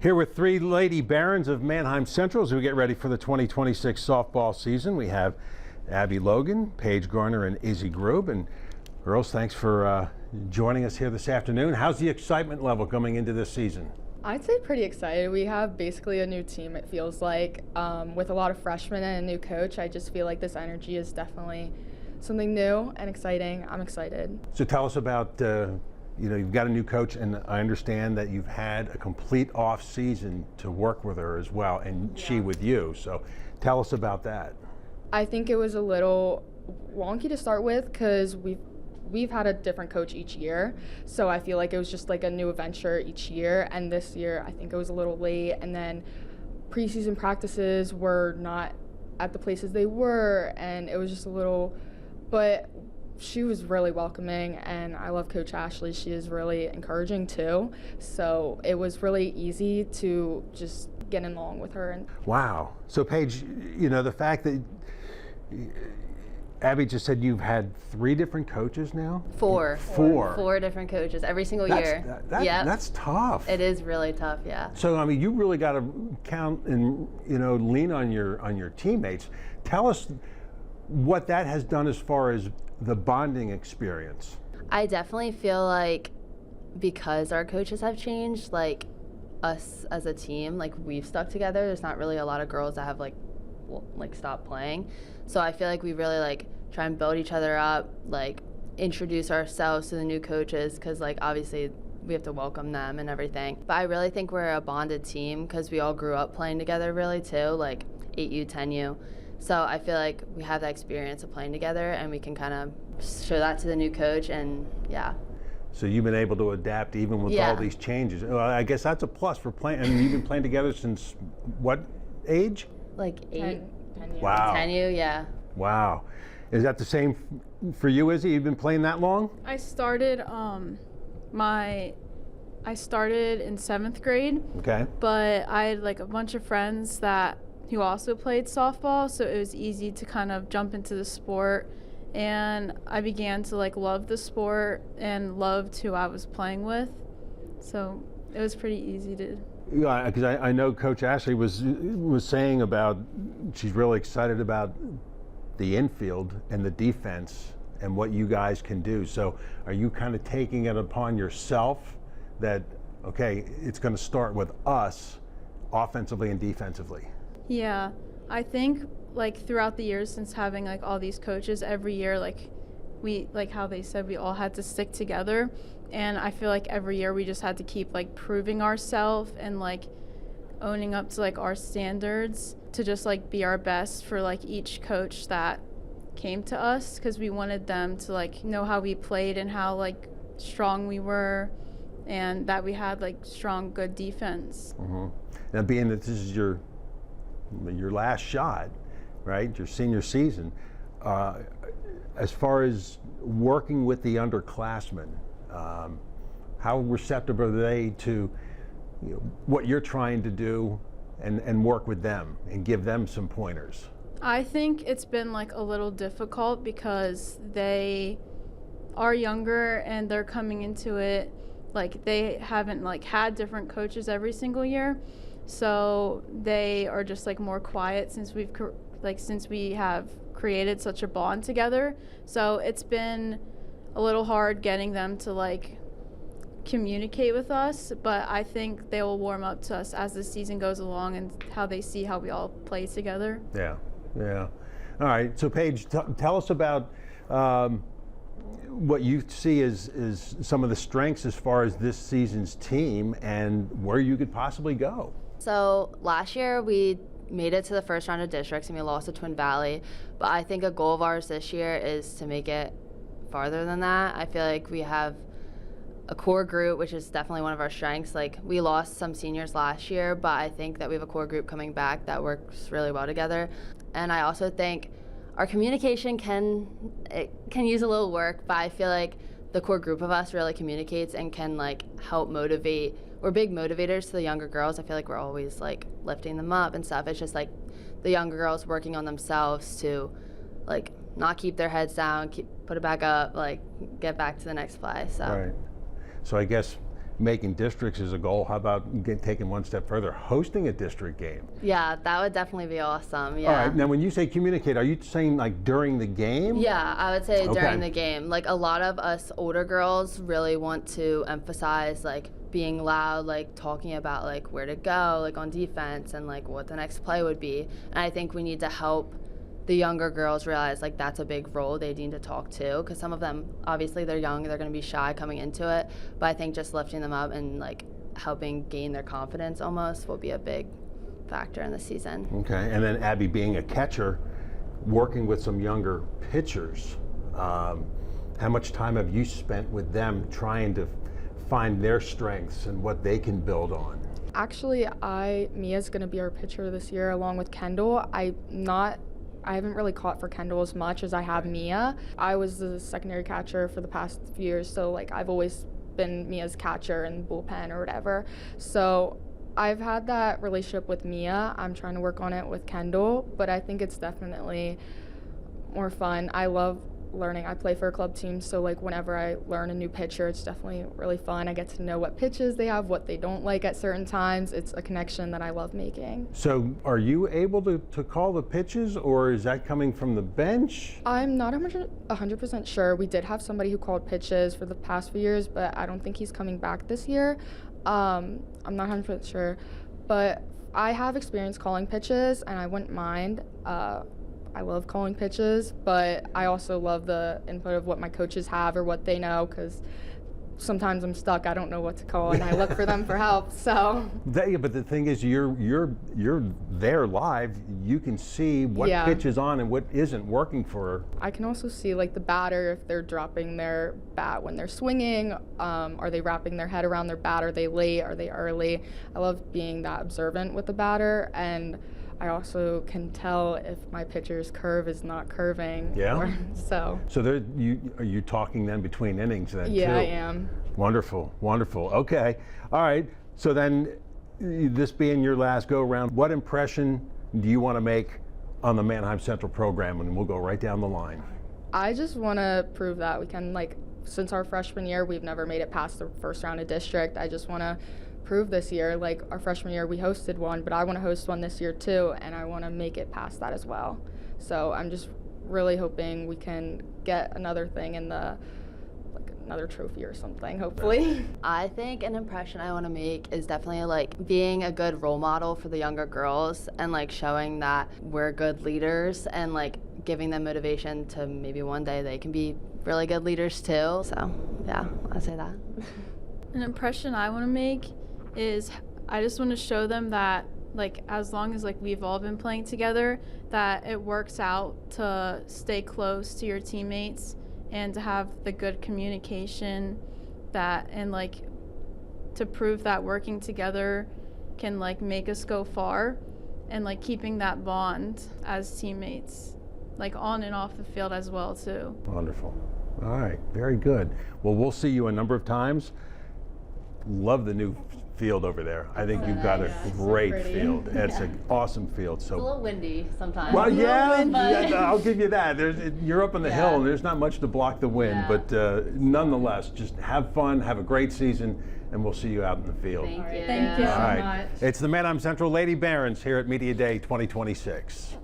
Here with three Lady Barons of Manheim Central as we get ready for the 2026 softball season. We have Abby Logan, Paige Garner, and Izzy Grube. And girls, thanks for joining us here this afternoon. How's the excitement level coming into this season? I'd say pretty excited. We have basically a new team, it feels like, with a lot of freshmen and a new coach. I just feel like this energy is definitely something new and exciting. I'm excited. So tell us about, you've got a new coach, and I understand that you've had a complete off season to work with her as well, and she with you. So tell us about that. I think it was a little wonky to start with because we've had a different coach each year, so I feel like it was just like a new adventure each year, and this year I think it was a little late, and then preseason practices were not at the places they were, and it was just a little, but she was really welcoming, and I love Coach Ashley. She is really encouraging too, so it was really easy to just get along with her. Wow. So Paige, the fact that Abby just said you've had 3 different coaches now? Four different coaches every single year. That's tough. It is really tough, yeah. So I mean, you really got to count and lean on your teammates. Tell us what that has done as far as the bonding experience. I definitely feel like because our coaches have changed, like us as a team, like we've stuck together. There's not really a lot of girls that have like stopped playing. So I feel like we really like try and build each other up, like introduce ourselves to the new coaches, because like obviously we have to welcome them and everything. But I really think we're a bonded team because we all grew up playing together really too, like 8U, 10U. So I feel like we have that experience of playing together, and we can kind of show that to the new coach, and yeah. So you've been able to adapt even with all these changes. Well, I guess that's a plus for playing. And you've been playing together since what age? Like 8. 10 years. Wow. 10U, yeah. Wow. Is that the same for you, Izzy? You've been playing that long? I started I started in 7th grade. Okay. But I had like a bunch of friends who also played softball, so it was easy to kind of jump into the sport, and I began to like love the sport and loved who I was playing with. So it was pretty easy to. Yeah, because I know Coach Ashley was saying about she's really excited about the infield and the defense and what you guys can do. So are you kind of taking it upon yourself that, okay, it's going to start with us offensively and defensively? Yeah, I think like throughout the years since having like all these coaches every year, like we, like how they said, we all had to stick together. And I feel like every year we just had to keep like proving ourselves and like owning up to like our standards to just like be our best for like each coach that came to us, because we wanted them to like know how we played and how like strong we were, and that we had like strong, good defense. Mm-hmm. Now, being that this is your last shot, right? Your senior season. As far as working with the underclassmen, how receptive are they to what you're trying to do and work with them and give them some pointers? I think it's been like a little difficult because they are younger and they're coming into it like they haven't like had different coaches every single year. So they are just like more quiet since we have created such a bond together. So it's been a little hard getting them to like communicate with us, but I think they will warm up to us as the season goes along and how they see how we all play together. Yeah. All right. So Paige, tell us about what you see as some of the strengths as far as this season's team and where you could possibly go. So last year we made it to the first round of districts and we lost to Twin Valley, but I think a goal of ours this year is to make it farther than that. I feel like we have a core group, which is definitely one of our strengths. Like we lost some seniors last year, but I think that we have a core group coming back that works really well together. And I also think our communication can use a little work, but I feel like the core group of us really communicates and can like help motivate. We're big motivators to the younger girls. I feel like we're always like lifting them up and stuff. It's just like the younger girls working on themselves to like not keep their heads down, put it back up, like get back to the next play. So. Right. So I guess making districts is a goal. How about taking one step further, hosting a district game? Yeah, that would definitely be awesome. Yeah. All right. Now, when you say communicate, are you saying like during the game? Yeah, I would say Okay. during the game. Like a lot of us older girls really want to emphasize like being loud, like talking about like where to go, like on defense and like what the next play would be. And I think we need to help the younger girls realize like that's a big role they need to talk to, because some of them, obviously they're young, they're going to be shy coming into it, but I think just lifting them up and like helping gain their confidence almost will be a big factor in the season. Okay. And then Abby, being a catcher, working with some younger pitchers, how much time have you spent with them trying to find their strengths and what they can build on? Actually, Mia's gonna be our pitcher this year along with Kendall. I haven't really caught for Kendall as much as I have Mia. I was the secondary catcher for the past few years, so like I've always been Mia's catcher in bullpen or whatever. So I've had that relationship with Mia. I'm trying to work on it with Kendall, but I think it's definitely more fun. I love learning. I play for a club team, so like whenever I learn a new pitcher, it's definitely really fun. I get to know what pitches they have, what they don't like at certain times. It's a connection that I love making. So are you able to call the pitches, or is that coming from the bench? I'm not 100% sure. We did have somebody who called pitches for the past few years, but I don't think he's coming back this year. I'm not 100% sure, but I have experience calling pitches, and I wouldn't mind. I love calling pitches, but I also love the input of what my coaches have or what they know, because sometimes I'm stuck. I don't know what to call, and I look for them for help. So. Yeah, but the thing is, you're there live. You can see what Yeah. pitch is on and what isn't working for her. I can also see like the batter, if they're dropping their bat when they're swinging. Are they wrapping their head around their bat? Are they late? Are they early? I love being that observant with the batter, and I also can tell if my pitcher's curve is not curving. Yeah? So Are you talking then between innings then yeah, too? I am. Wonderful, wonderful. Okay, all right. So then, this being your last go round, what impression do you want to make on the Manheim Central program? And we'll go right down the line. I just want to prove that we can, like, since our freshman year, we've never made it past the first round of district. I just want to prove this year, like our freshman year we hosted one, but I want to host one this year too, and I want to make it past that as well. So I'm just really hoping we can get another thing in the, like another trophy or something, hopefully. I think an impression I want to make is definitely like being a good role model for the younger girls and like showing that we're good leaders and like giving them motivation to maybe one day they can be really good leaders too. So yeah, I'd say that. An impression I want to make is I just want to show them that like as long as like we've all been playing together, that it works out to stay close to your teammates and to have the good communication that, and like to prove that working together can like make us go far, and like keeping that bond as teammates, like on and off the field as well too. Wonderful. All right, very good. Well, we'll see you a number of times. Love the new field over there. I think you've got a great field. It's an awesome field. It's a little windy sometimes. Well, yeah, But I'll give you that. You're up on the hill, and there's not much to block the wind. Yeah. But nonetheless, just have fun, have a great season, and we'll see you out in the field. Thank you. Thank you All so right. much. It's the Manheim Central Lady Barons here at Media Day 2026.